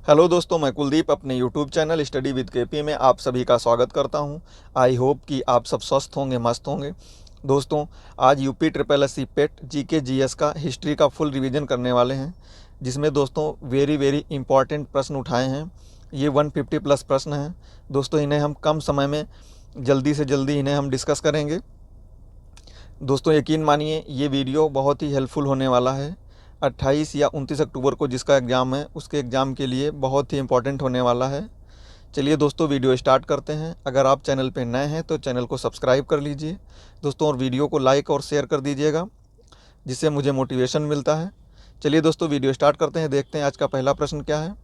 Hello दोस्तों, मैं कुलदीप अपने YouTube channel study with KP में आप सभी का स्वागत करता हूं। आई होप कि आप सब स्वस्थ होंगे, मस्त होंगे। दोस्तों, आज यूपी ट्रिपल एस सी पेट जीके जीएस का हिस्ट्री का फुल रिवीजन करने वाले हैं, जिसमें दोस्तों वेरी वेरी इंपॉर्टेंट प्रश्न उठाए हैं। ये 150 प्लस प्रश्न हैं दोस्तों। इन्हें हम कम समय में जल्दी से जल्दी इन्हें हम डिस्कस करेंगे। दोस्तों यकीन मानिए, ये वीडियो बहुत ही हेल्पफुल होने वाला है। 28 या 29 अक्टूबर को जिसका एग्ज़ाम है, उसके एग्ज़ाम के लिए बहुत ही इंपॉर्टेंट होने वाला है। चलिए दोस्तों, वीडियो स्टार्ट करते हैं। अगर आप चैनल पर नए हैं तो चैनल को सब्सक्राइब कर लीजिए दोस्तों, और वीडियो को लाइक और शेयर कर दीजिएगा, जिससे मुझे मोटिवेशन मिलता है। चलिए दोस्तों, वीडियो स्टार्ट करते हैं। देखते हैं आज का पहला प्रश्न क्या है।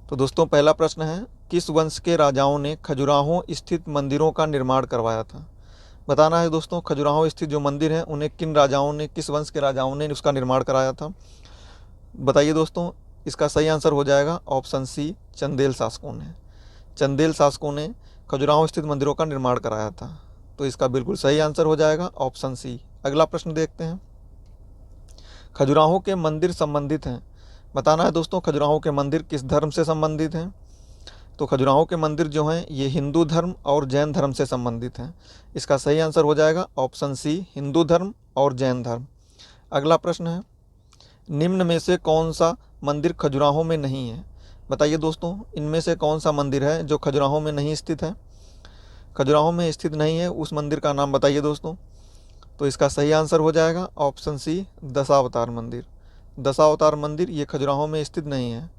तो दोस्तों, पहला प्रश्न है, किस वंश के राजाओं ने खजुराहो स्थित मंदिरों का निर्माण करवाया था। बताना है दोस्तों, खजुराहो स्थित जो मंदिर हैं उन्हें किन राजाओं ने, किस वंश के राजाओं ने उसका निर्माण कराया था। बताइए दोस्तों। इसका सही आंसर हो जाएगा ऑप्शन सी, चंदेल शासकों ने। चंदेल शासकों ने खजुराहो स्थित मंदिरों का निर्माण कराया था। तो इसका बिल्कुल सही आंसर हो जाएगा ऑप्शन सी। अगला प्रश्न देखते हैं। खजुराहो के मंदिर संबंधित हैं। बताना है दोस्तों, खजुराहो के मंदिर किस धर्म से संबंधित हैं। तो खजुराहो के मंदिर जो हैं ये हिंदू धर्म और जैन धर्म से संबंधित हैं। इसका सही आंसर हो जाएगा ऑप्शन सी, हिंदू धर्म और जैन धर्म। अगला प्रश्न है, निम्न में से कौन सा मंदिर खजुराहो में नहीं है। बताइए दोस्तों, इनमें से कौन सा मंदिर है जो खजुराहो में नहीं स्थित है। खजुराहो में स्थित नहीं है, उस मंदिर का नाम बताइए दोस्तों। तो इसका सही आंसर हो जाएगा ऑप्शन सी, दशावतार मंदिर। दशावतार मंदिर ये खजुराहो में स्थित नहीं है।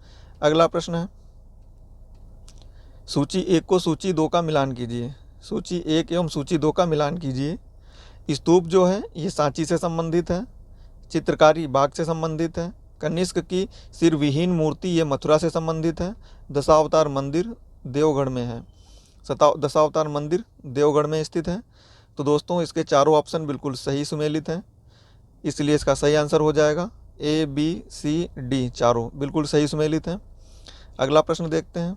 अगला प्रश्न है, सूची 1 को सूची 2 का मिलान कीजिए। सूची 1 एवं सूची 2 का मिलान कीजिए। स्तूप जो है ये सांची से संबंधित है। चित्रकारी बाग से संबंधित है। कनिष्क की सिरविहीन मूर्ति ये मथुरा से संबंधित है। दशावतार मंदिर देवगढ़ में है। दशावतार मंदिर देवगढ़ में स्थित है। तो दोस्तों इसके चारों ऑप्शन बिल्कुल सही सुमेलित हैं, इसलिए इसका सही आंसर हो जाएगा ए, बी, सी, डी, चारों बिल्कुल सही सुमेलित हैं। अगला प्रश्न देखते हैं।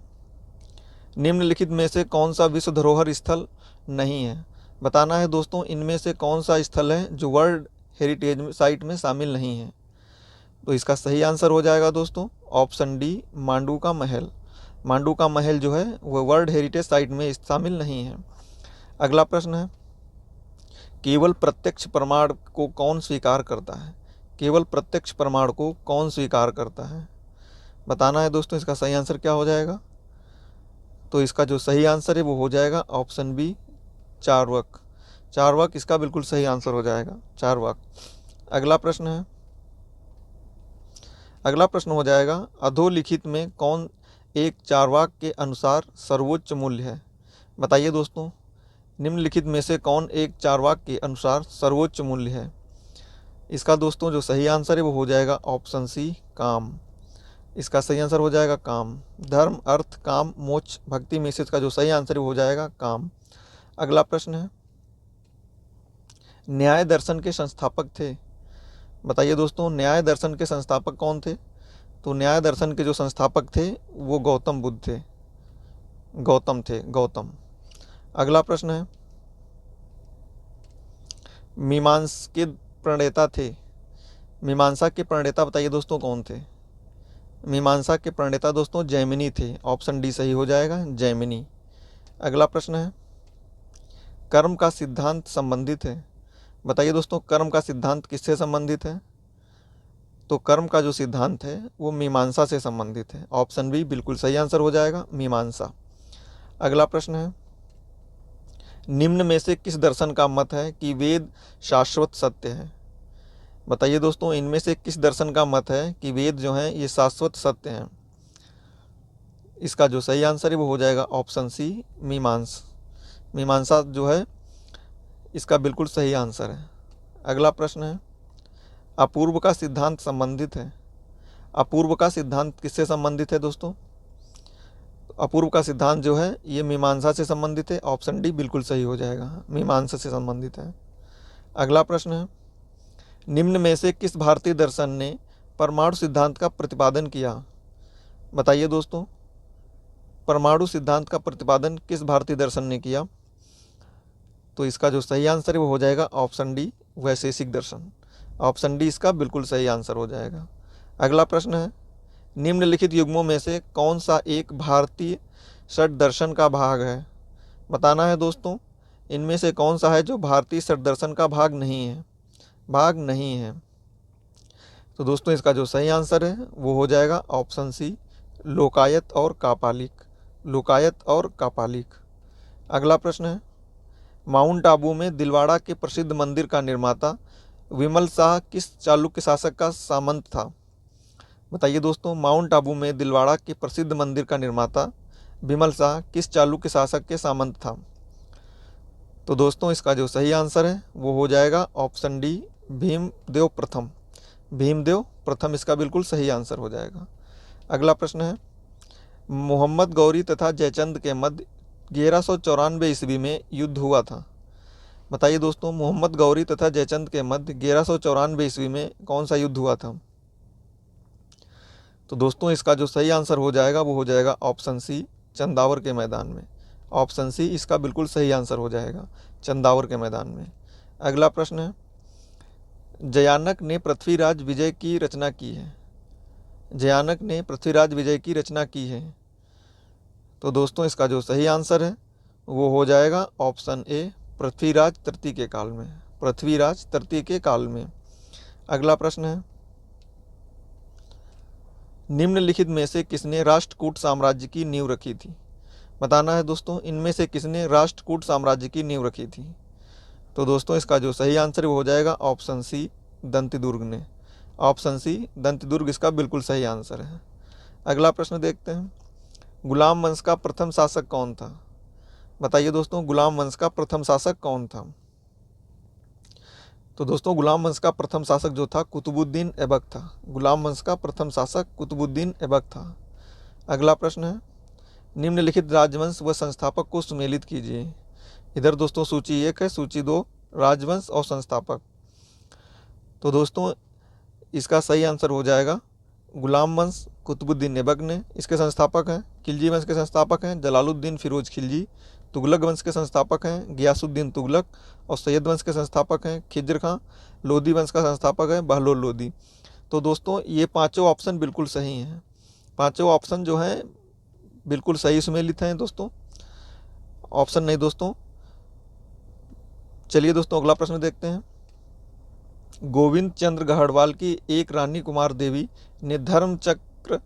निम्नलिखित में से कौन सा विश्व धरोहर स्थल नहीं है। बताना है दोस्तों, इनमें से कौन सा स्थल है जो वर्ल्ड हेरिटेज साइट में शामिल नहीं है। तो इसका सही आंसर हो जाएगा दोस्तों ऑप्शन डी, मांडू का महल। मांडू का महल जो है वह वर्ल्ड हेरिटेज साइट में शामिल नहीं है। अगला प्रश्न है, केवल प्रत्यक्ष प्रमाण को कौन स्वीकार करता है। केवल प्रत्यक्ष प्रमाण को कौन स्वीकार करता है। बताना है दोस्तों, इसका सही आंसर क्या हो जाएगा। तो इसका जो सही आंसर है वो हो जाएगा ऑप्शन बी, चार्वाक। चार्वाक इसका बिल्कुल सही आंसर हो जाएगा, चार्वाक। अगला प्रश्न है, अगला प्रश्न हो जाएगा, अधोलिखित में कौन एक चार्वाक के अनुसार सर्वोच्च मूल्य है। बताइए दोस्तों, निम्नलिखित में से कौन एक चार्वाक के अनुसार सर्वोच्च मूल्य है। इसका दोस्तों जो सही आंसर है वो हो जाएगा ऑप्शन सी, काम। इसका सही आंसर हो जाएगा काम। धर्म, अर्थ, काम, मोक्ष, भक्ति में से इसका जो सही आंसर है वो हो जाएगा काम। अगला प्रश्न है, न्याय दर्शन के संस्थापक थे। बताइए दोस्तों, न्याय दर्शन के संस्थापक कौन थे। तो न्याय दर्शन के जो संस्थापक थे वो गौतम बुद्ध थे। गौतम थे, गौतम। अगला प्रश्न है, मीमांसा के प्रणेता थे। मीमांसा के प्रणेता बताइए दोस्तों कौन थे। मीमांसा के प्रणेता दोस्तों जैमिनी थे। ऑप्शन डी सही हो जाएगा, जैमिनी। अगला प्रश्न है, कर्म का सिद्धांत संबंधित है। बताइए दोस्तों, कर्म का सिद्धांत किससे संबंधित है। तो कर्म का जो सिद्धांत है वो मीमांसा से संबंधित है। ऑप्शन बी बिल्कुल सही आंसर हो जाएगा, मीमांसा। अगला प्रश्न है, निम्न में से किस दर्शन का मत है कि वेद शाश्वत सत्य है। बताइए दोस्तों, इनमें से किस दर्शन का मत है कि वेद जो हैं ये शाश्वत सत्य हैं। इसका जो सही आंसर है वो हो जाएगा ऑप्शन सी, मीमांसा। मीमांसा जो है इसका बिल्कुल सही आंसर है। अगला प्रश्न है, अपूर्व का सिद्धांत संबंधित है। अपूर्व का सिद्धांत किससे संबंधित है दोस्तों। अपूर्व का सिद्धांत जो है ये मीमांसा से संबंधित है। ऑप्शन डी बिल्कुल सही हो जाएगा, मीमांसा से संबंधित है। अगला प्रश्न है, निम्न में से किस भारतीय दर्शन ने परमाणु सिद्धांत का प्रतिपादन किया। बताइए दोस्तों, परमाणु सिद्धांत का प्रतिपादन किस भारतीय दर्शन ने किया। तो इसका जो सही आंसर है वो हो जाएगा ऑप्शन डी, वैशेषिक दर्शन। ऑप्शन डी इसका बिल्कुल सही आंसर हो जाएगा। अगला प्रश्न है, निम्नलिखित युग्मों में से कौन सा एक भारतीय षट दर्शन का भाग है? बताना है दोस्तों, इनमें से कौन सा है जो भारतीय षट दर्शन का भाग नहीं है। तो दोस्तों इसका जो सही आंसर है वो हो जाएगा ऑप्शन सी, लोकायत और कापालिक। अगला प्रश्न है, माउंट आबू में दिलवाड़ा के प्रसिद्ध मंदिर का निर्माता विमल शाह किस चालुक्य शासक का सामंत था? बताइए दोस्तों, माउंट आबू में दिलवाड़ा के प्रसिद्ध मंदिर का निर्माता विमल शाह किस चालुक्य शासक के सामंत था? तो दोस्तों इसका जो सही आंसर है वो हो जाएगा ऑप्शन डी, भीमदेव प्रथम इसका बिल्कुल सही आंसर हो जाएगा। अगला प्रश्न है, मोहम्मद गौरी तथा जयचंद के मध्य 1194 ईस्वी में युद्ध हुआ था। बताइए दोस्तों, मोहम्मद गौरी तथा जयचंद के मध्य 1194 ईस्वी में कौन सा युद्ध हुआ था? तो दोस्तों इसका जो सही आंसर हो जाएगा वो हो जाएगा ऑप्शन सी, चंदावर के मैदान में। ऑप्शन सी इसका बिल्कुल सही आंसर हो जाएगा, चंदावर के मैदान में। अगला प्रश्न है, जयानक ने पृथ्वीराज विजय की रचना की है। तो दोस्तों इसका जो सही आंसर है वो हो जाएगा ऑप्शन ए, पृथ्वीराज तृतीय के काल में। अगला प्रश्न है, निम्नलिखित में से किसने राष्ट्रकूट साम्राज्य की नींव रखी थी? बताना है दोस्तों, इनमें से किसने राष्ट्रकूट साम्राज्य की नींव रखी थी? तो दोस्तों इसका जो सही आंसर वो हो जाएगा ऑप्शन सी, दंतिदुर्ग ने। ऑप्शन सी, दंतिदुर्ग इसका बिल्कुल सही आंसर है। अगला प्रश्न देखते हैं, गुलाम वंश का प्रथम शासक कौन था? बताइए दोस्तों, गुलाम वंश का प्रथम शासक कौन था? तो दोस्तों गुलाम वंश का प्रथम शासक जो था कुतुबुद्दीन ऐबक था। गुलाम वंश का प्रथम शासक कुतुबुद्दीन ऐबक था। अगला प्रश्न है, निम्नलिखित राजवंश व संस्थापक को सुमेलित कीजिए। इधर दोस्तों सूची 1 है, सूची 2 राजवंश और संस्थापक। तो दोस्तों इसका सही आंसर हो जाएगा गुलाम वंश कुतुबुद्दीन ऐबक ने। इसके संस्थापक हैं, खिलजी वंश के संस्थापक हैं जलालुद्दीन फिरोज खिलजी। तुगलक वंश के संस्थापक हैं गियासुद्दीन तुगलक। और सैयद वंश के संस्थापक हैं खिज्र खां। लोधी वंश का संस्थापक है बहलोल लोधी। तो दोस्तों ये पांचों ऑप्शन बिल्कुल सही हैं। पांचों ऑप्शन जो हैं बिल्कुल सही सुमेलित हैं दोस्तों, ऑप्शन नहीं दोस्तों। चलिए दोस्तों अगला प्रश्न देखते हैं, गोविंद चंद्र गढ़वाल की एक रानी कुमार देवी ने धर्मचक्र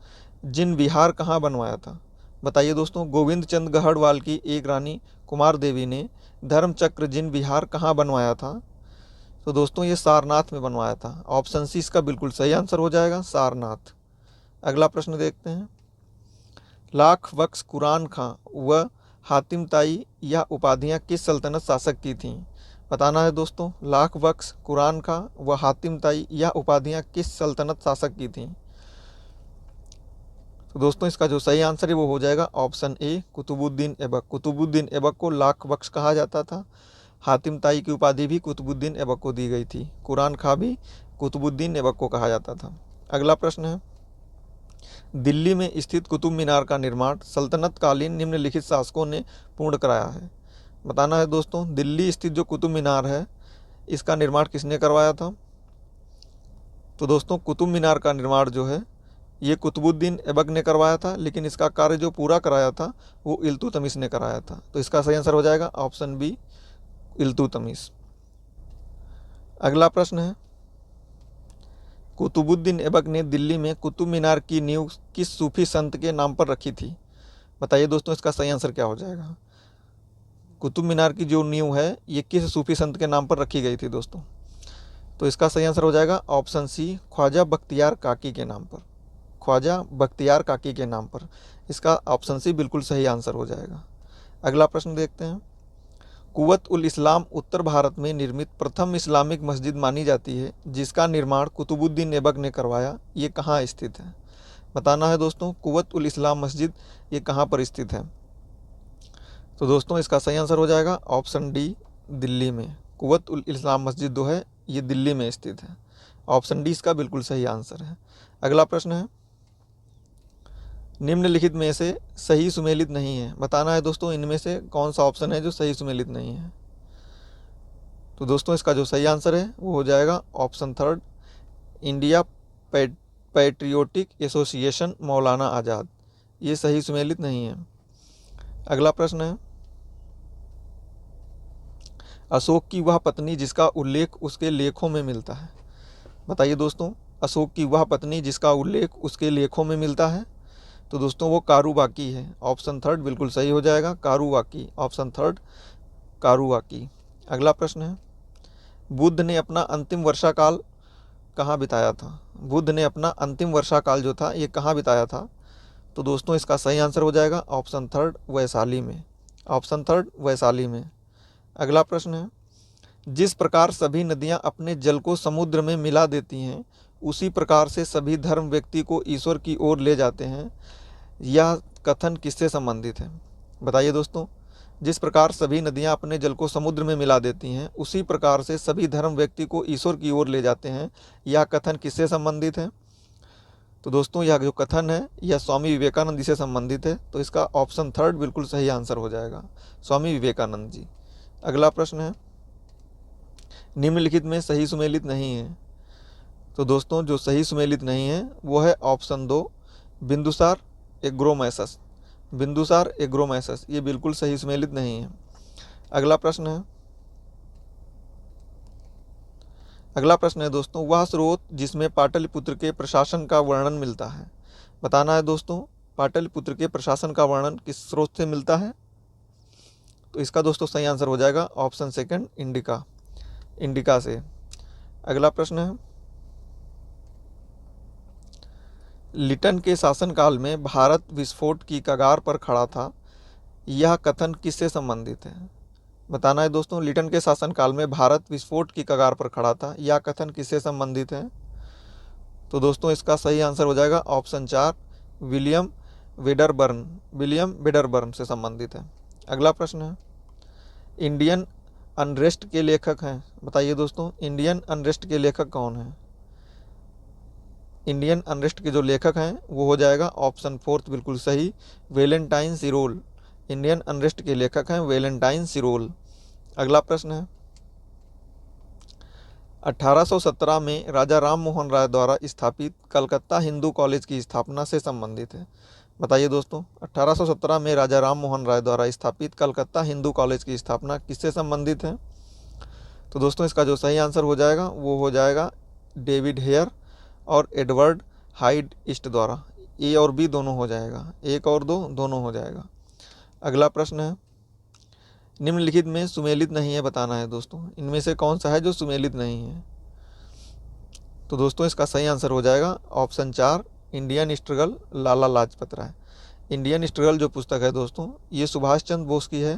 जिन विहार कहाँ बनवाया था? बताइए दोस्तों, गोविंद चंद्र गढ़वाल की एक रानी कुमार देवी ने धर्मचक्र जिन विहार कहाँ बनवाया था? तो दोस्तों ये सारनाथ में बनवाया था। ऑप्शन सी इसका बिल्कुल सही आंसर हो जाएगा, सारनाथ। अगला प्रश्न देखते हैं, लाख बख्श कुरान खां व हातिम ताई यह उपाधियाँ किस सल्तनत शासक की थीं? बताना है दोस्तों, लाख बख्श कुरान खां व हातिम ताई यह उपाधियाँ किस सल्तनत शासक की थीं? तो दोस्तों इसका जो सही आंसर है वो हो जाएगा ऑप्शन ए, कुतुबुद्दीन ऐबक। कुतुबुद्दीन ऐबक को लाख बख्श कहा जाता था। हातिम ताई की उपाधि भी कुतुबुद्दीन ऐबक को दी गई थी। कुरान खां भी कुतुबुद्दीन ऐबक को कहा जाता था। अगला प्रश्न है, दिल्ली में स्थित कुतुब मीनार का निर्माण सल्तनत कालीन निम्नलिखित शासकों ने पूर्ण कराया है। बताना है दोस्तों, दिल्ली स्थित जो कुतुब मीनार है इसका निर्माण किसने करवाया था? तो दोस्तों कुतुब मीनार का निर्माण जो है ये कुतुबुद्दीन ऐबक ने करवाया था, लेकिन इसका कार्य जो पूरा कराया था वो इल्तुतमिश ने कराया था। तो इसका सही आंसर हो जाएगा ऑप्शन बी, इल्तुतमिश। अगला प्रश्न है, कुतुबुद्दीन ऐबक ने दिल्ली में कुतुब मीनार की नींव किस सूफी संत के नाम पर रखी थी? बताइए दोस्तों इसका सही आंसर क्या हो जाएगा? कुतुब मीनार की जो नींव है ये किस सूफी संत के नाम पर रखी गई थी दोस्तों? तो इसका सही आंसर हो जाएगा ऑप्शन सी, ख्वाजा बख्तियार काकी के नाम पर। ख्वाजा बख्तियार काकी के नाम पर। इसका ऑप्शन सी बिल्कुल सही आंसर हो जाएगा। अगला प्रश्न देखते हैं, कुव्वत उल इस्लाम उत्तर भारत में निर्मित प्रथम इस्लामिक मस्जिद मानी जाती है जिसका निर्माण कुतुबुद्दीन ऐबक ने करवाया, ये कहाँ स्थित है? बताना है दोस्तों, कुव्वत उल इस्लाम मस्जिद ये कहाँ पर स्थित है? तो दोस्तों इसका सही आंसर हो जाएगा ऑप्शन डी, दिल्ली में। कुव्वत उल इस्लाम मस्जिद जो है ये दिल्ली में स्थित है। ऑप्शन डी इसका बिल्कुल सही आंसर है। अगला प्रश्न है, निम्नलिखित में से सही सुमेलित नहीं है। बताना है दोस्तों इनमें से कौन सा ऑप्शन है जो सही सुमेलित नहीं है? तो दोस्तों इसका जो सही आंसर है वो हो जाएगा option third, India patriotic association मौलाना आज़ाद, ये सही सुमेलित नहीं है। अगला प्रश्न है, अशोक की वह पत्नी जिसका उल्लेख उसके लेखों में मिलता है। बताइए दोस्तों, अशोक की वह पत्नी जिसका उल्लेख उसके लेखों में मिलता है। तो दोस्तों वो कारुबाकी है। ऑप्शन थर्ड बिल्कुल सही हो जाएगा, कारुबाकी। Option third कारुबाकी। अगला प्रश्न है, बुद्ध ने अपना अंतिम वर्षाकाल कहाँ बिताया था। बुद्ध ने अपना अंतिम वर्षाकाल जो था ये कहाँ बिताया था। तो दोस्तों इसका सही आंसर हो जाएगा ऑप्शन थर्ड वैशाली में। ऑप्शन थर्ड वैशाली में। अगला प्रश्न है, जिस प्रकार सभी नदियाँ अपने जल को समुद्र में मिला देती हैं, उसी प्रकार से सभी धर्म व्यक्ति को ईश्वर की ओर ले जाते हैं। यह कथन किससे संबंधित है। बताइए दोस्तों, जिस प्रकार सभी नदियाँ अपने जल को समुद्र में मिला देती हैं, उसी प्रकार से सभी धर्म व्यक्ति को ईश्वर की ओर ले जाते हैं। यह कथन किससे संबंधित है। तो दोस्तों यह जो कथन है यह स्वामी विवेकानंद जी से संबंधित है। तो इसका ऑप्शन थर्ड बिल्कुल सही आंसर हो जाएगा, स्वामी विवेकानंद जी। अगला प्रश्न है, निम्नलिखित में सही सुमेलित नहीं है। तो दोस्तों जो सही सुमेलित नहीं है वो है ऑप्शन दो, बिंदुसार एग्रोमैसस। बिंदुसार एग्रोमैसस ये बिल्कुल सही सुमेलित नहीं है। अगला प्रश्न है, दोस्तों वह स्रोत जिसमें पाटलिपुत्र के प्रशासन का वर्णन मिलता है। बताना है दोस्तों, पाटलिपुत्र के प्रशासन का वर्णन किस स्रोत से मिलता है। तो इसका दोस्तों सही आंसर हो जाएगा ऑप्शन सेकंड इंडिका, इंडिका से। अगला प्रश्न है, लिटन के शासनकाल में भारत विस्फोट की कगार पर खड़ा था। यह कथन किससे संबंधित है। बताना है दोस्तों, लिटन के शासनकाल में भारत विस्फोट की कगार पर खड़ा था। यह कथन किससे संबंधित है। तो दोस्तों इसका सही आंसर हो जाएगा ऑप्शन चार, विलियम वेडरबर्न, विलियम वेडरबर्न से संबंधित है। अगला प्रश्न है, इंडियन अनरेस्ट के लेखक हैं। बताइए दोस्तों, इंडियन अनरेस्ट के लेखक कौन हैं। इंडियन अनरेस्ट के जो लेखक हैं वो हो जाएगा ऑप्शन फोर्थ बिल्कुल सही, वेलेंटाइन सिरोल। इंडियन अनरेस्ट के लेखक हैं वेलेंटाइन सिरोल। अगला प्रश्न है, 1817 में राजा राम मोहन राय द्वारा स्थापित कलकत्ता हिंदू कॉलेज की स्थापना से संबंधित है। बताइए दोस्तों, 1817 में राजा राम मोहन राय द्वारा स्थापित कलकत्ता हिंदू कॉलेज की स्थापना किससे संबंधित है। तो दोस्तों इसका जो सही आंसर हो जाएगा वो हो जाएगा डेविड हेयर और एडवर्ड हाइड ईस्ट द्वारा। ए और बी दोनों हो जाएगा, एक और दो दोनों हो जाएगा। अगला प्रश्न है, निम्नलिखित में सुमेलित नहीं है। बताना है दोस्तों, इनमें से कौन सा है जो सुमेलित नहीं है। तो दोस्तों इसका सही आंसर हो जाएगा ऑप्शन चार, Indian struggle Lala Lajpat Rai. Indian struggle जो पुस्तक है दोस्तों ये सुभाष चंद्र बोस की है,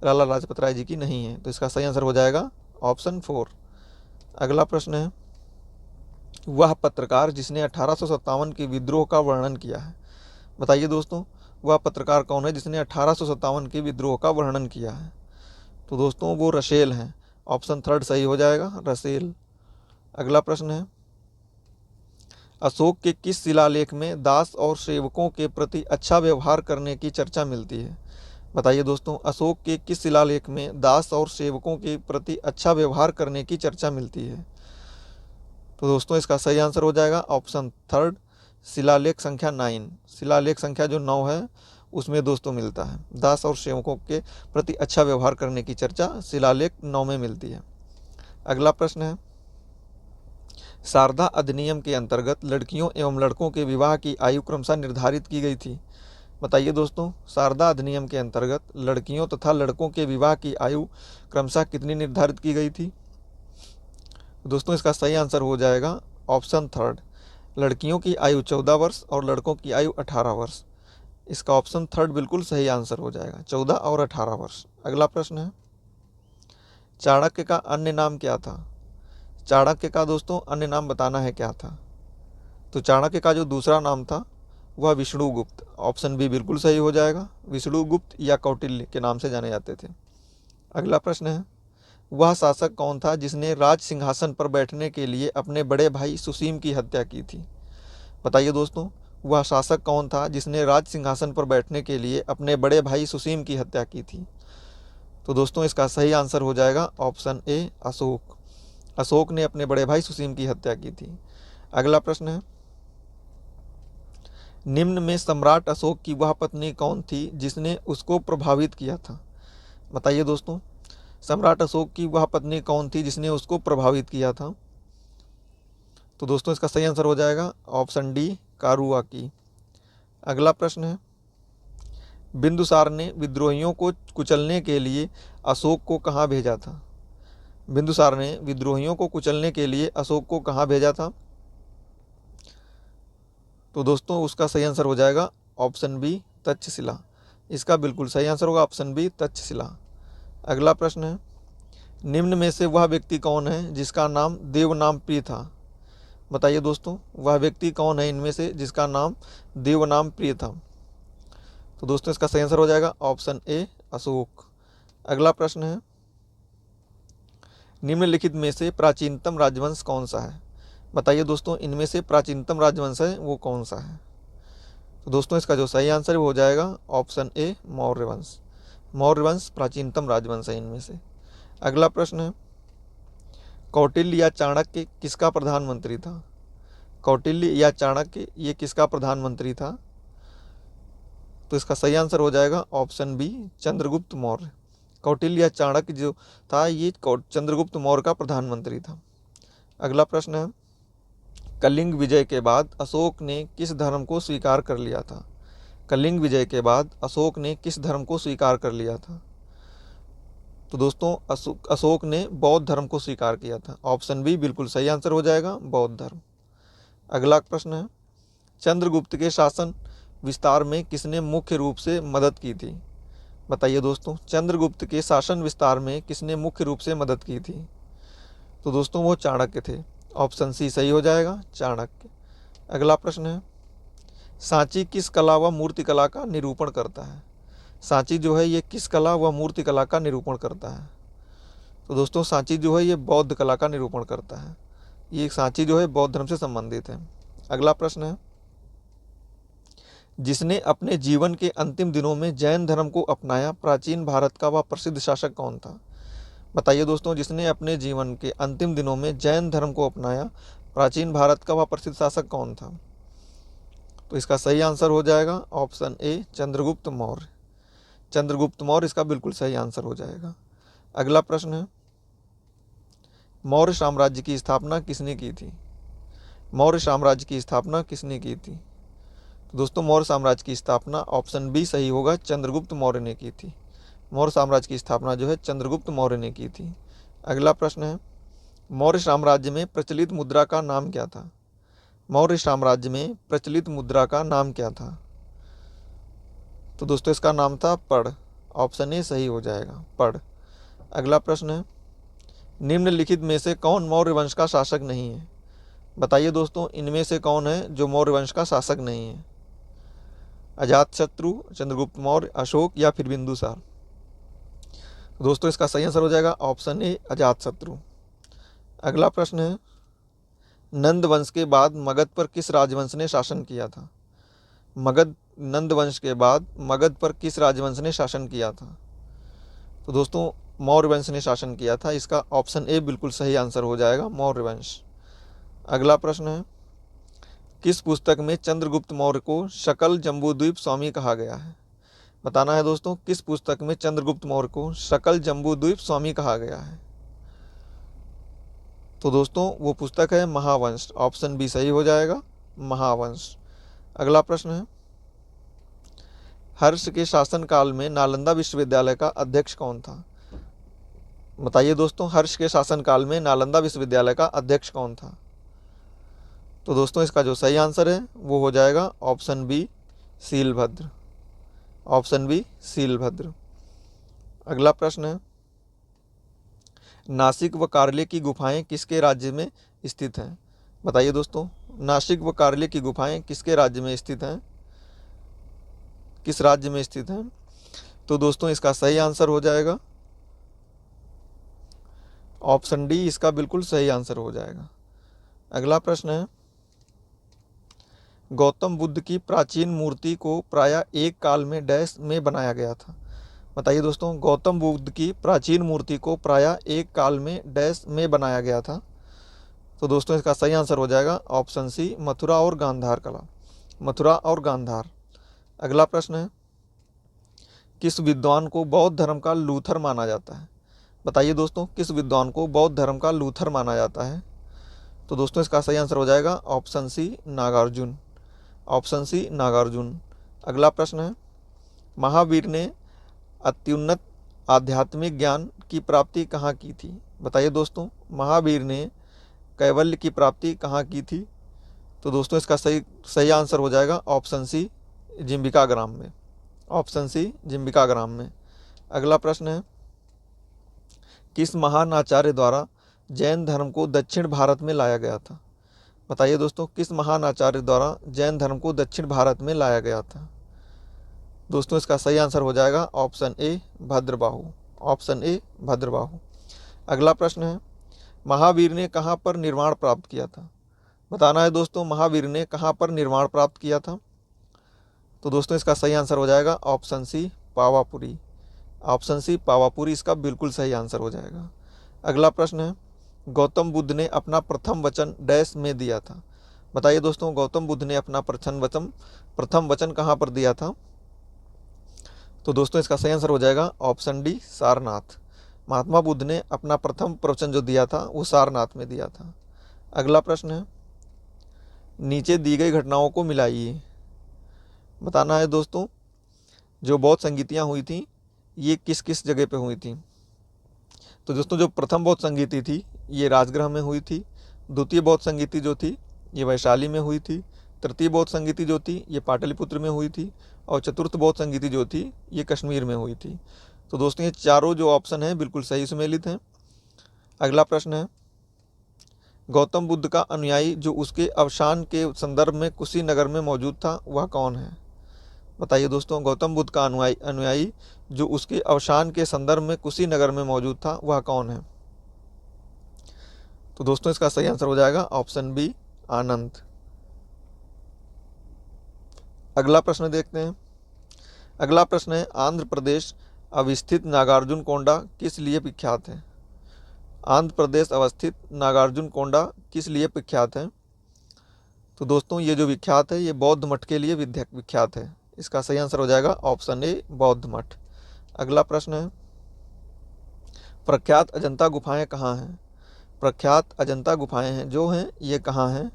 लाला लाजपत राय जी की नहीं है। तो इसका सही आंसर हो जाएगा ऑप्शन फोर। अगला प्रश्न है, वह पत्रकार जिसने 1857 के विद्रोह का वर्णन किया है। बताइए दोस्तों, वह पत्रकार कौन है जिसने 1857 के विद्रोह का वर्णन किया है। तो दोस्तों वो रसेल हैं। ऑप्शन थर्ड सही हो जाएगा, रसेल। अगला प्रश्न है, अशोक के किस शिलालेख में दास और सेवकों के प्रति अच्छा व्यवहार करने की चर्चा मिलती है। बताइए दोस्तों, अशोक के किस शिलालेख में दास और सेवकों के प्रति अच्छा व्यवहार करने की चर्चा मिलती है। तो दोस्तों इसका सही आंसर हो जाएगा ऑप्शन थर्ड, शिलालेख संख्या 9। शिलालेख संख्या जो 9 है उसमें दोस्तों मिलता है, दास और सेवकों के प्रति अच्छा व्यवहार करने की चर्चा शिलालेख 9 में मिलती है। अगला प्रश्न है, शारदा अधिनियम के अंतर्गत लड़कियों एवं लड़कों के विवाह की आयु क्रमशः निर्धारित की गई थी। बताइए दोस्तों, शारदा अधिनियम के अंतर्गत लड़कियों तथा लड़कों के विवाह की आयु क्रमशः कितनी निर्धारित की गई थी। दोस्तों इसका सही आंसर हो जाएगा ऑप्शन थर्ड, लड़कियों की आयु 14 वर्ष और लड़कों की आयु 18 वर्ष। इसका ऑप्शन थर्ड बिल्कुल सही आंसर हो जाएगा, 14 और 18 वर्ष। अगला प्रश्न है, चाणक्य का अन्य नाम क्या था। चाणक्य का दोस्तों अन्य नाम बताना है क्या था। तो चाणक्य का जो दूसरा नाम था वह विष्णुगुप्त। ऑप्शन बी बिल्कुल सही हो जाएगा, विष्णुगुप्त या कौटिल्य के नाम से जाने जाते थे। अगला प्रश्न है, वह शासक कौन था जिसने राज सिंहासन पर बैठने के लिए अपने बड़े भाई सुसीम की हत्या की थी। बताइए दोस्तों, वह शासक कौन था जिसने राज सिंहासन पर बैठने के लिए अपने बड़े भाई सुसीम की हत्या की थी। तो दोस्तों इसका सही आंसर हो जाएगा ऑप्शन ए, अशोक। अशोक ने अपने बड़े भाई सुसीम की हत्या की थी। अगला प्रश्न है, निम्न में सम्राट अशोक की वह पत्नी कौन थी जिसने उसको प्रभावित किया था? बताइए दोस्तों, सम्राट अशोक की वह पत्नी कौन थी जिसने उसको प्रभावित किया था? तो दोस्तों इसका सही आंसर हो जाएगा ऑप्शन डी, कारुआकी। अगला प्रश्न है, बिंदुसार ने विद्रोहियों को कुचलने के लिए अशोक को कहाँ भेजा था? बिंदुसार ने विद्रोहियों को कुचलने के लिए अशोक को कहाँ भेजा था? तो दोस्तों उसका सही आंसर हो जाएगा ऑप्शन बी, तक्षशिला। इसका बिल्कुल सही आंसर होगा ऑप्शन बी, तक्षशिला। अगला प्रश्न है, निम्न में से वह व्यक्ति कौन है जिसका नाम देवनामप्रिय था? बताइए दोस्तों, वह व्यक्ति कौन है इनमें से जिसका नाम देवनामप्रिय था? तो दोस्तों इसका सही आंसर हो जाएगा ऑप्शन ए, अशोक। अगला प्रश्न है, निम्नलिखित में से प्राचीनतम राजवंश कौन सा है? बताइए दोस्तों, इनमें से प्राचीनतम राजवंश है वो कौन सा है? तो दोस्तों इसका जो सही आंसर हो जाएगा ऑप्शन ए, मौर्य वंश। मौर्य वंश प्राचीनतम राजवंश है इनमें से। अगला प्रश्न है, कौटिल्य या चाणक्य किसका प्रधानमंत्री था? कौटिल्य या चाणक्य ये किसका प्रधानमंत्री था? तो इसका सही आंसर हो जाएगा ऑप्शन बी, चंद्रगुप्त मौर्य। कौटिल्य या चाणक्य जो था ये चंद्रगुप्त मौर्य का प्रधानमंत्री था। अगला प्रश्न है, कलिंग विजय के बाद अशोक ने किस धर्म को स्वीकार कर लिया था? कलिंग विजय के बाद अशोक ने किस धर्म को स्वीकार कर लिया था? तो दोस्तों अशोक ने बौद्ध धर्म को स्वीकार किया था। ऑप्शन बी बिल्कुल सही आंसर हो जाएगा, बौद्ध धर्म। अगला प्रश्न है, चंद्रगुप्त के शासन विस्तार में किसने मुख्य रूप से मदद की थी? बताइए दोस्तों, चंद्रगुप्त के शासन विस्तार में किसने मुख्य रूप से मदद की थी? तो दोस्तों वो चाणक्य थे। ऑप्शन सी सही हो जाएगा, चाणक्य। अगला प्रश्न है, सांची किस कला व मूर्ति कला का निरूपण करता है? सांची जो है ये किस कला व मूर्ति कला का निरूपण करता है? तो दोस्तों सांची जो है ये बौद्ध कला का निरूपण करता है। ये सांची जो है बौद्ध धर्म से संबंधित है। अगला प्रश्न है, जिसने अपने जीवन के अंतिम दिनों में जैन धर्म को अपनाया, प्राचीन भारत का वह प्रसिद्ध शासक कौन था? बताइए दोस्तों, जिसने अपने जीवन के अंतिम दिनों में जैन धर्म को अपनाया, प्राचीन भारत का वह प्रसिद्ध शासक कौन था? तो इसका सही आंसर हो जाएगा ऑप्शन ए, चंद्रगुप्त मौर्य। चंद्रगुप्त मौर्य इसका बिल्कुल सही आंसर हो जाएगा। अगला प्रश्न है, मौर्य साम्राज्य की स्थापना किसने की थी? मौर्य साम्राज्य की स्थापना किसने की थी? तो दोस्तों मौर्य साम्राज्य की स्थापना ऑप्शन बी सही होगा, चंद्रगुप्त मौर्य ने की थी। मौर्य साम्राज्य की स्थापना जो है चंद्रगुप्त मौर्य ने की थी। अगला प्रश्न है, मौर्य साम्राज्य में प्रचलित मुद्रा का नाम क्या था? मौर्य साम्राज्य में प्रचलित मुद्रा का नाम क्या था? तो दोस्तों इसका नाम था पढ़। ऑप्शन ए सही हो जाएगा, पढ़। अगला प्रश्न है, निम्नलिखित में से कौन मौर्य वंश का शासक नहीं है? बताइए दोस्तों, इनमें से कौन है जो मौर्य वंश का शासक नहीं है? अजातशत्रु, चंद्रगुप्त मौर्य, अशोक या फिर बिंदुसार? दोस्तों इसका सही आंसर हो जाएगा ऑप्शन ए, अजातशत्रु। अगला प्रश्न है, नंद वंश के बाद मगध पर किस राजवंश ने शासन किया था? नंद वंश के बाद मगध पर किस राजवंश ने शासन किया था? तो दोस्तों मौर्य वंश ने शासन किया था। इसका ऑप्शन ए बिल्कुल सही आंसर हो जाएगा, मौर्य वंश। अगला प्रश्न है, किस पुस्तक में चंद्रगुप्त मौर्य को शकल जम्बूद्वीप स्वामी कहा गया है? बताना है दोस्तों, किस पुस्तक में चंद्रगुप्त मौर्य को शकल जम्बूद्वीप स्वामी कहा गया है? तो दोस्तों वो पुस्तक है महावंश। ऑप्शन बी सही हो जाएगा, महावंश। अगला प्रश्न है, हर्ष के शासनकाल में नालंदा विश्वविद्यालय का अध्यक्ष कौन था? बताइए दोस्तों, हर्ष के शासनकाल में नालंदा विश्वविद्यालय का अध्यक्ष कौन था? तो दोस्तों इसका जो सही आंसर है वो हो जाएगा option B, Shilabhadra. Option B, Shilabhadra. अगला प्रश्न है, नासिक व कार्ले की गुफाएं किसके राज्य में स्थित हैं? बताइए दोस्तों, नासिक व कार्ले की गुफाएं किसके राज्य में स्थित हैं? किस राज्य में स्थित हैं? तो दोस्तों इसका सही आंसर हो जाएगा ऑप्शन डी, इसका बिल्कुल सही आंसर हो जाएगा। अगला प्रश्न है, गौतम बुद्ध की प्राचीन मूर्ति को प्रायः एक काल में डैश में बनाया गया था? बताइए दोस्तों, गौतम बुद्ध की प्राचीन मूर्ति को प्रायः एक काल में डैश में बनाया गया था? तो दोस्तों इसका सही आंसर हो जाएगा ऑप्शन सी, मथुरा और गांधार कला। मथुरा और गांधार। अगला प्रश्न है, किस विद्वान को बौद्ध धर्म का लूथर माना जाता है? बताइए दोस्तों, किस विद्वान को बौद्ध धर्म का लूथर माना जाता है? तो दोस्तों इसका सही आंसर हो जाएगा option C, Nagarjuna. Option C, Nagarjuna. अगला प्रश्न है, महावीर ने अत्युन्नत आध्यात्मिक ज्ञान की प्राप्ति कहाँ की थी? बताइए दोस्तों, महावीर ने कैवल्य की प्राप्ति कहाँ की थी? तो दोस्तों इसका सही आंसर हो जाएगा ऑप्शन सी, जिम्बिका ग्राम में। ऑप्शन सी, जिम्बिका ग्राम में। अगला प्रश्न है, किस महान आचार्य द्वारा जैन धर्म को दक्षिण भारत में लाया गया था? बताइए दोस्तों, किस महान आचार्य द्वारा जैन धर्म को दक्षिण भारत में लाया गया था? दोस्तों इसका सही आंसर हो जाएगा option A, Bhadrabahu. Option A, Bhadrabahu. अगला प्रश्न है, महावीर ने कहाँ पर निर्वाण प्राप्त किया था? बताना है दोस्तों, महावीर ने कहाँ पर निर्वाण प्राप्त किया था? तो दोस्तों इसका सही आंसर हो जाएगा option C, Pawapuri. Option C, Pawapuri इसका बिल्कुल सही आंसर हो जाएगा। अगला प्रश्न है, गौतम बुद्ध ने अपना प्रथम वचन डैश में दिया था? बताइए दोस्तों, गौतम बुद्ध ने अपना प्रथम वचन कहाँ पर दिया था? तो दोस्तों इसका सही आंसर हो जाएगा ऑप्शन डी, सारनाथ। महात्मा बुद्ध ने अपना प्रथम प्रवचन जो दिया था वो सारनाथ में दिया था। अगला प्रश्न है, नीचे दी गई घटनाओं को मिलाइए। बताना है दोस्तों, जो बौद्ध संगीतियाँ हुई थी ये किस किस जगह पे हुई थी? तो दोस्तों जो प्रथम बौद्ध संगीति थी ये राजगृह में हुई थी। द्वितीय बौद्ध संगीति जो थी ये वैशाली में हुई थी। तृतीय बौद्ध संगीति जो थी ये पाटलिपुत्र में हुई थी। और चतुर्थ बौद्ध संगीति जो थी ये कश्मीर में हुई थी। तो दोस्तों ये चारों जो ऑप्शन हैं बिल्कुल सही सुमेलित हैं। अगला प्रश्न है, गौतम बुद्ध का अनुयायी जो उसके अवसान के संदर्भ में कुशीनगर में मौजूद था वह कौन है? बताइए दोस्तों, गौतम बुद्ध का अनुयायी जो उसके अवसान के संदर्भ में कुशीनगर में मौजूद था वह कौन है? तो दोस्तों इसका सही आंसर हो जाएगा ऑप्शन बी, आनंद। अगला प्रश्न देखते हैं। अगला प्रश्न है, आंध्र प्रदेश अवस्थित नागार्जुन कोंडा किस लिए विख्यात है? आंध्र प्रदेश अवस्थित नागार्जुन कोंडा किस लिए विख्यात है? तो दोस्तों ये जो विख्यात है ये बौद्ध मठ के लिए विख्यात है। इसका सही आंसर हो जाएगा ऑप्शन ए, बौद्ध मठ। अगला प्रश्न है, प्रख्यात अजंता गुफाएं कहाँ हैं? प्रख्यात अजंता गुफाएं हैं जो हैं ये कहाँ हैं?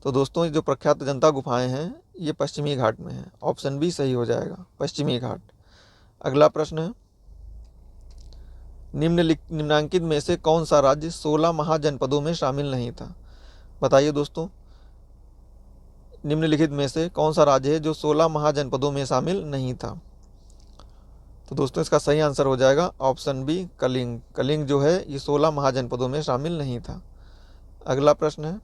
तो दोस्तों जो प्रख्यात अजंता गुफाएं हैं ये पश्चिमी घाट में हैं। ऑप्शन बी सही हो जाएगा, पश्चिमी घाट। अगला प्रश्न है, निम्नांकित में से कौन सा राज्य 16 महाजनपदों में शामिल नहीं था? बताइए दोस्तों, निम्नलिखित में से कौन सा राज्य है जो 16 महाजनपदों में शामिल नहीं था? तो दोस्तों इसका सही आंसर हो जाएगा ऑप्शन बी, कलिंग। कलिंग जो है ये 16 महाजनपदों में शामिल नहीं था। अगला प्रश्न है,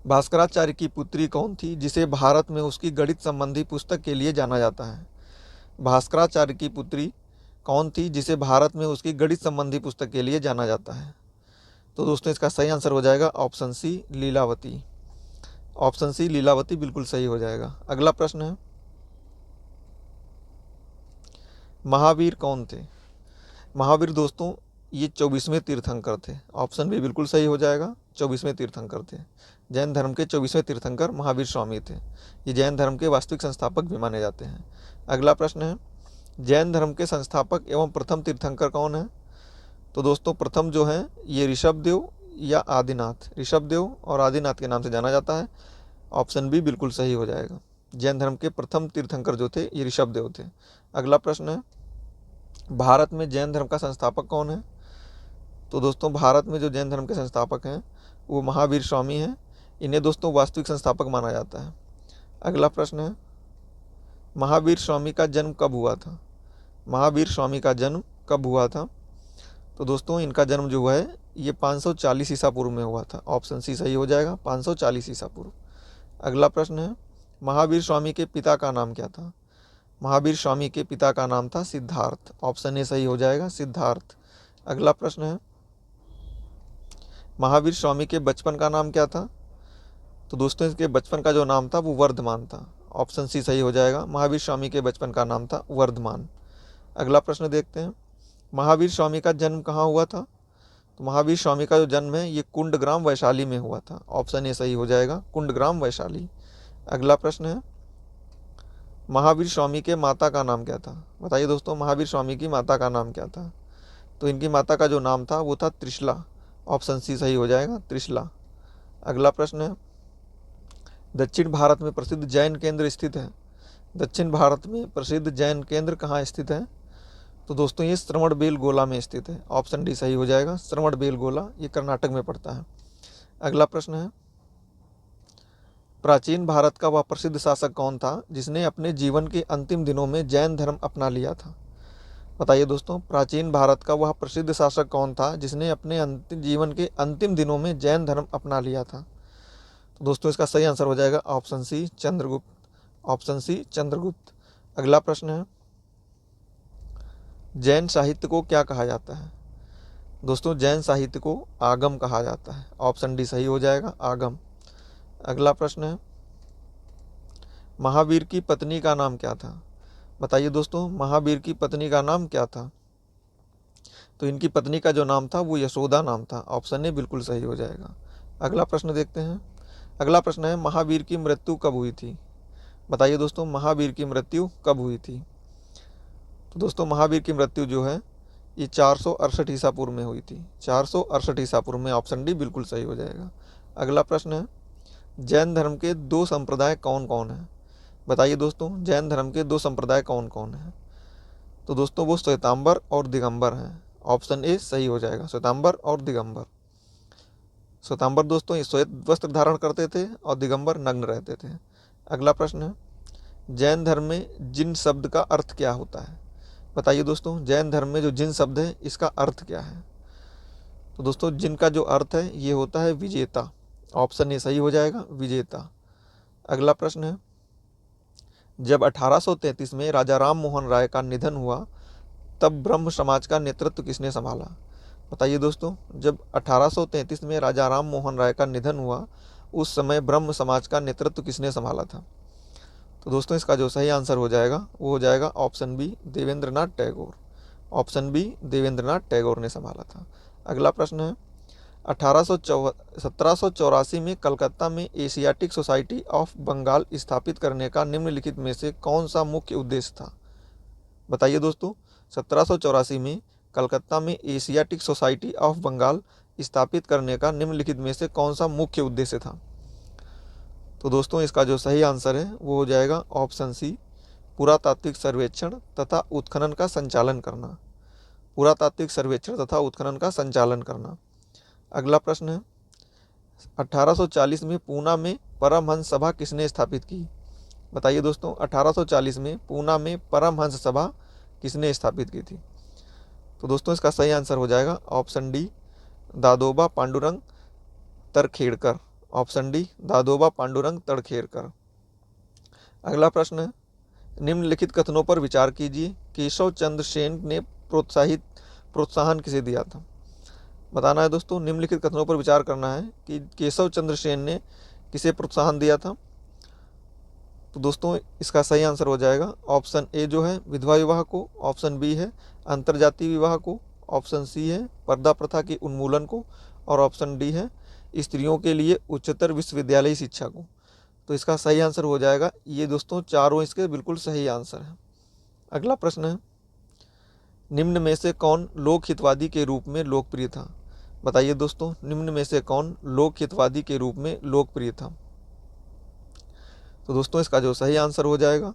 भास्कराचार्य की पुत्री कौन थी जिसे भारत में उसकी गणित संबंधी पुस्तक के लिए जाना जाता है? भास्कराचार्य की पुत्री कौन थी जिसे भारत में उसकी गणित संबंधी पुस्तक के लिए जाना जाता है? तो दोस्तों इसका सही आंसर हो जाएगा option C, Lilavati. Option C, Lilavati बिल्कुल सही हो जाएगा। अगला प्रश्न है, महावीर कौन थे? महावीर दोस्तों ये 24वें तीर्थंकर थे। ऑप्शन बी बिल्कुल सही हो जाएगा, 24वें तीर्थंकर थे। जैन धर्म के 24वें तीर्थंकर महावीर स्वामी थे। ये जैन धर्म के वास्तविक संस्थापक भी माने जाते हैं। अगला प्रश्न है, जैन धर्म के संस्थापक एवं प्रथम तीर्थंकर कौन है? तो दोस्तों प्रथम जो है ये ऋषभदेव या आदिनाथ, ऋषभदेव और आदिनाथ के नाम से जाना जाता है। ऑप्शन बी बिल्कुल सही हो जाएगा। जैन धर्म के प्रथम तीर्थंकर जो थे ये ऋषभदेव थे। अगला प्रश्न है, भारत में जैन धर्म का संस्थापक कौन है? तो दोस्तों भारत में जो जैन धर्म के संस्थापक हैं वो महावीर स्वामी हैं। इन्हें दोस्तों वास्तविक संस्थापक माना जाता है। अगला प्रश्न है, महावीर स्वामी का जन्म कब हुआ था? महावीर स्वामी का जन्म कब हुआ था? तो दोस्तों इनका जन्म जो है ये 540 ईसा पूर्व में हुआ था। ऑप्शन सी सही हो जाएगा, 540 ईसा पूर्व। अगला प्रश्न है, महावीर स्वामी के पिता का नाम क्या था? महावीर स्वामी के पिता का नाम था सिद्धार्थ। ऑप्शन ए सही हो जाएगा, सिद्धार्थ। अगला प्रश्न है, महावीर स्वामी के बचपन का नाम क्या था? तो दोस्तों इसके बचपन का जो नाम था वो वर्धमान था। ऑप्शन सी सही हो जाएगा, महावीर स्वामी के बचपन का नाम था वर्धमान। अगला प्रश्न देखते हैं, महावीर स्वामी का जन्म कहाँ हुआ था? तो महावीर स्वामी का जो जन्म है ये कुंडग्राम वैशाली में हुआ था। ऑप्शन ए सही हो जाएगा, कुंडग्राम वैशाली। अगला प्रश्न है, महावीर स्वामी के माता का नाम क्या था? बताइए दोस्तों, महावीर स्वामी की माता का नाम क्या था? तो इनकी माता का जो नाम था वो था त्रिशला। ऑप्शन सी सही हो जाएगा, त्रिशला। अगला प्रश्न है, दक्षिण भारत में प्रसिद्ध जैन केंद्र स्थित है। दक्षिण भारत में प्रसिद्ध जैन केंद्र कहाँ स्थित है? तो दोस्तों ये श्रवणबेलगोला में स्थित है। ऑप्शन डी सही हो जाएगा, श्रवणबेलगोला, ये कर्नाटक में पड़ता है। अगला प्रश्न है, प्राचीन भारत का वह प्रसिद्ध शासक कौन था जिसने अपने जीवन के अंतिम दिनों में जैन धर्म अपना लिया था? बताइए दोस्तों, प्राचीन भारत का वह प्रसिद्ध शासक कौन था जिसने अपने जीवन के अंतिम दिनों में जैन धर्म अपना लिया था? तो दोस्तों इसका सही आंसर हो जाएगा option C, Chandragupta. Option C, Chandragupta. अगला प्रश्न है, जैन साहित्य को क्या कहा जाता है? दोस्तों जैन साहित्य को आगम कहा जाता है। ऑप्शन डी सही हो जाएगा, आगम। अगला प्रश्न है, महावीर की पत्नी का नाम क्या था? बताइए दोस्तों, महावीर की पत्नी का नाम क्या था? तो इनकी पत्नी का जो नाम था वो यशोदा नाम था। ऑप्शन ए बिल्कुल सही हो जाएगा। अगला प्रश्न देखते हैं। अगला प्रश्न है, महावीर की मृत्यु कब हुई थी? बताइए दोस्तों, महावीर की मृत्यु कब हुई थी? तो दोस्तों महावीर की मृत्यु जो है ये 468 ईसा पूर्व में हुई थी। 468 ईसा पूर्व में। ऑप्शन डी बिल्कुल सही हो जाएगा। अगला प्रश्न है, जैन धर्म के दो संप्रदाय कौन कौन हैं? बताइए दोस्तों, जैन धर्म के दो संप्रदाय कौन कौन हैं? तो दोस्तों वो श्वेतांबर और दिगंबर हैं। ऑप्शन ए सही हो जाएगा, श्वेतांबर और दिगंबर। श्वेतांबर दोस्तों ये श्वेत वस्त्र धारण करते थे और दिगंबर नग्न रहते थे। अगला प्रश्न है, जैन धर्म में जिन शब्द का अर्थ क्या होता है? बताइए दोस्तों, जैन धर्म में जो जिन शब्द है इसका अर्थ क्या है? तो दोस्तों जिन का जो अर्थ है ये होता है विजेता। ऑप्शन ए सही हो जाएगा, विजेता। अगला प्रश्न है, जब 1833 में राजा राम मोहन राय का निधन हुआ तब ब्रह्म समाज का नेतृत्व किसने संभाला? बताइए दोस्तों, जब 1833 में राजा राम मोहन राय का निधन हुआ उस समय ब्रह्म समाज का नेतृत्व किसने संभाला था? तो दोस्तों इसका जो सही आंसर हो जाएगा वो हो जाएगा option B, Debendranath Tagore. Option B, Debendranath Tagore ने संभाला था। अगला प्रश्न है, 1784 में कलकत्ता में एशियाटिक सोसाइटी ऑफ बंगाल स्थापित करने का निम्नलिखित में से कौन सा मुख्य उद्देश्य था? बताइए दोस्तों, 1784 में कलकत्ता में एशियाटिक सोसाइटी ऑफ बंगाल स्थापित करने का निम्नलिखित में से कौन सा मुख्य उद्देश्य था? तो दोस्तों इसका जो सही आंसर है वो हो जाएगा ऑप्शन सी, पुरातात्विक सर्वेक्षण तथा उत्खनन का संचालन करना। पुरातात्विक सर्वेक्षण तथा उत्खनन का संचालन करना। अगला प्रश्न है, 1840 में पूना में परमहंस सभा किसने स्थापित की? बताइए दोस्तों, 1840 में पूना में परमहंस सभा किसने स्थापित की थी? तो दोस्तों इसका सही आंसर हो जाएगा option D, Dadoba Pandurang Tarkhadkar. Option D, Dadoba Pandurang Tarkhadkar. अगला प्रश्न है, निम्नलिखित कथनों पर विचार कीजिए। केशव चंद्र सेन ने प्रोत्साहन किसे दिया था? बताना है दोस्तों, निम्नलिखित कथनों पर विचार करना है कि केशव चंद्र सेन ने किसे प्रोत्साहन दिया था। तो दोस्तों इसका सही आंसर हो जाएगा ऑप्शन ए जो है विधवा विवाह को, ऑप्शन बी है अंतर्जातीय विवाह को, ऑप्शन सी है पर्दा प्रथा के उन्मूलन को, और ऑप्शन डी है स्त्रियों के लिए उच्चतर विश्वविद्यालयी शिक्षा को। तो इसका सही आंसर हो जाएगा ये दोस्तों, चारों इसके बिल्कुल सही आंसर है। अगला प्रश्न है, निम्न में से कौन लोक हितवादी के रूप में लोकप्रिय था? बताइए दोस्तों, निम्न में से कौन लोक हितवादी के रूप में लोकप्रिय था? तो दोस्तों इसका जो सही आंसर हो जाएगा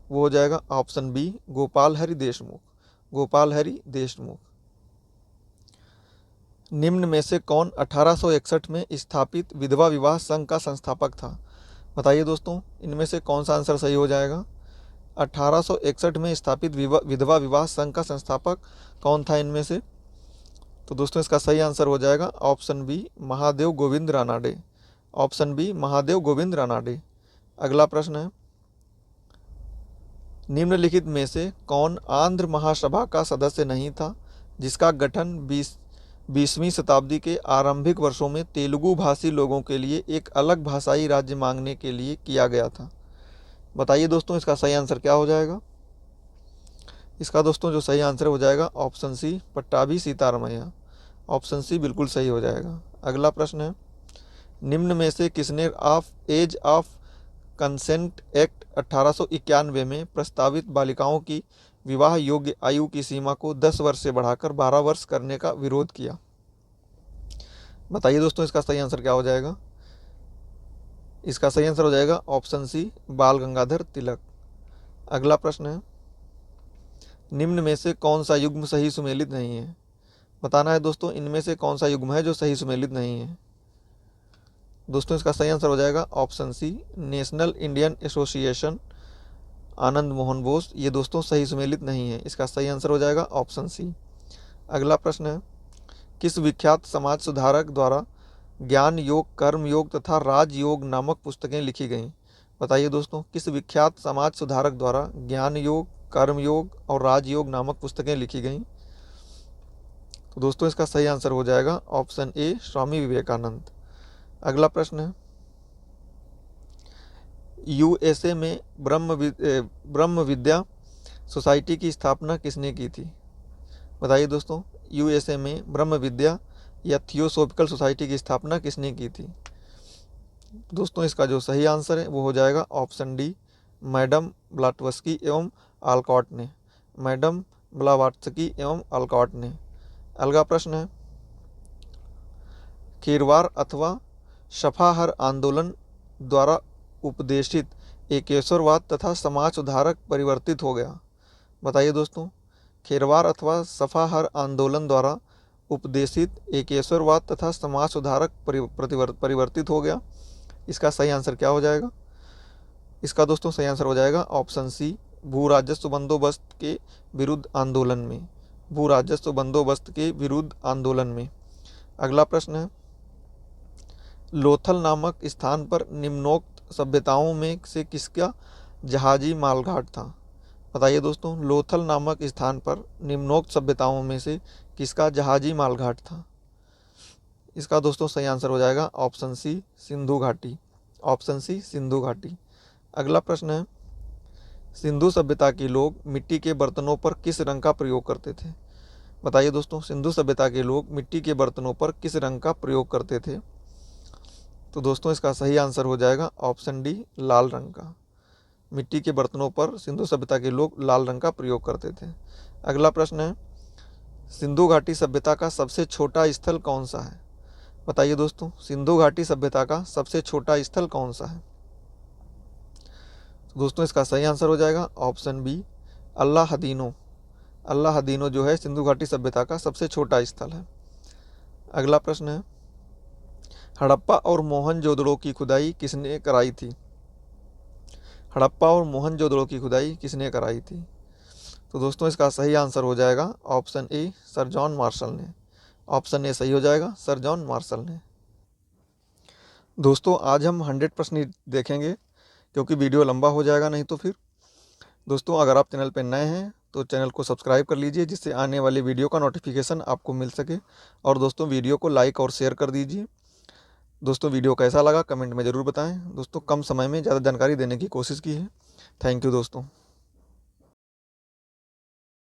वो हो जाएगा ऑप्शन बी, गोपाल हरि देशमुख। गोपाल हरि देशमुख। निम्न में से कौन 1861 में स्थापित विधवा विवाह संघ का संस्थापक था? बताइए दोस्तों, इनमें से कौन सा आंसर सही हो जाएगा? 1861 में स्थापित विधवा विवाह संघ का संस्थापक कौन था इनमें से? तो दोस्तों इसका सही आंसर हो जाएगा option B, Mahadev Govind Ranade. Option B, Mahadev Govind Ranade. अगला प्रश्न है, निम्नलिखित में से कौन आंध्र महासभा का सदस्य नहीं था जिसका गठन 20वीं शताब्दी के आरंभिक वर्षों में तेलुगु भाषी लोगों के लिए एक अलग भाषाई राज्य मांगने के लिए किया गया था? बताइए दोस्तों इसका सही आंसर क्या हो जाएगा? इसका दोस्तों जो सही आंसर हो जाएगा option C, Pattabhi Sitaramayya. Option C बिल्कुल सही हो जाएगा। अगला प्रश्न है, निम्न में से किसने एज ऑफ कंसेंट एक्ट 1891 में प्रस्तावित बालिकाओं की विवाह योग्य आयु की सीमा को 10 वर्ष से बढ़ाकर 12 वर्ष करने का विरोध किया? बताइए दोस्तों, इसका सही आंसर क्या हो जाएगा? इसका सही आंसर हो जाएगा ऑप्शन सी, बाल गंगाधर तिलक। अगला प्रश्न है, निम्न में से कौन सा युग्म सही सुमेलित नहीं है? बताना है दोस्तों, इनमें से कौन सा युग्म है जो सही सुमेलित नहीं है? दोस्तों, इसका सही आंसर हो जाएगा option C, national Indian association Anand Mohan Bose. ये दोस्तों सही सुमेलित नहीं है। इसका सही आंसर हो जाएगा ऑप्शन सी। अगला प्रश्न है, किस विख्यात समाज सुधारक द्वारा ज्ञान योग, कर्म योग तथा राज योग नामक पुस्तकें लिखी गईं? बताइए दोस्तों, किस विख्यात समाज सुधारक द्वारा ज्ञान योग, कर्म योग और राजयोग नामक पुस्तकें लिखी गईं? तो दोस्तों, इसका सही आंसर हो जाएगा ऑप्शन ए, स्वामी विवेकानंद। अगला प्रश्न है, यूएसए में ब्रह्म विद्या सोसाइटी की स्थापना किसने की थी? बताइए दोस्तों, यूएसए में ब्रह्म विद्या या थियोसॉफिकल सोसाइटी की स्थापना किसने की थी? दोस्तों, इसका जो सही आंसर है वो हो जाएगा ऑप्शन डी, मैडम ब्लाटवस्की एवं आलकॉट ने। मैडम ब्लावात्स्की एवं आलकॉट ने। अगला प्रश्न है, खीरवार अथवा शफाहर आंदोलन द्वारा उपदेशित एकेश्वरवाद तथा समाज सुधारक परिवर्तित हो गया? बताइए दोस्तों, खीरवार अथवा सफाहर आंदोलन द्वारा उपदेशित एकेश्वरवाद तथा समाज सुधारक परिवर्तित हो गया। इसका सही आंसर क्या हो जाएगा? इसका दोस्तों सही आंसर हो जाएगा ऑप्शन सी, भू राजस्व बंदोबस्त के विरुद्ध आंदोलन में। भू राजस्व बंदोबस्त के विरुद्ध आंदोलन में। अगला प्रश्न है, लोथल नामक स्थान पर निम्नोक्त सभ्यताओं में से किसका जहाजी मालघाट था? बताइए दोस्तों, लोथल नामक स्थान पर निम्नोक्त सभ्यताओं में से किसका जहाजी मालघाट था? इसका दोस्तों सही आंसर हो जाएगा ऑप्शन सी, सिंधु घाटी। ऑप्शन सी, सिंधु घाटी। अगला प्रश्न है, सिंधु सभ्यता के लोग मिट्टी के बर्तनों पर किस रंग का प्रयोग करते थे? बताइए दोस्तों, सिंधु सभ्यता के लोग मिट्टी के बर्तनों पर किस रंग का प्रयोग करते थे? तो दोस्तों, इसका सही आंसर हो जाएगा ऑप्शन डी, लाल रंग का। मिट्टी के बर्तनों पर सिंधु सभ्यता के लोग लाल रंग का प्रयोग करते थे। अगला प्रश्न है, सिंधु घाटी सभ्यता का सबसे छोटा स्थल कौन सा है? बताइए दोस्तों, सिंधु घाटी सभ्यता का सबसे छोटा स्थल कौन सा है? तो दोस्तों, इसका सही आंसर हो जाएगा ऑप्शन बी, अल्लाहदीनो। अल्लाहदीनो जो है सिंधु घाटी सभ्यता का सबसे छोटा स्थल है। अगला प्रश्न है, हड़प्पा और मोहनजोदड़ो की खुदाई किसने कराई थी? हड़प्पा और मोहनजोदड़ो की खुदाई किसने कराई थी? तो दोस्तों, इसका सही आंसर हो जाएगा option A, sir John Marshall ने। ऑप्शन ए सही हो जाएगा, सर जॉन मार्शल ने। दोस्तों, आज हम 100 प्रश्न देखेंगे क्योंकि वीडियो लंबा हो जाएगा नहीं तो फिर। दोस्तों, अगर आप चैनल पर नए हैं तो चैनल को सब्सक्राइब कर लीजिए जिससे आने वाले वीडियो का नोटिफिकेशन आपको मिल सके। और दोस्तों, वीडियो को लाइक और शेयर कर दीजिए। दोस्तों, वीडियो कैसा लगा कमेंट में ज़रूर बताएं। दोस्तों, कम समय में ज़्यादा जानकारी देने की कोशिश की है। थैंक यू दोस्तों।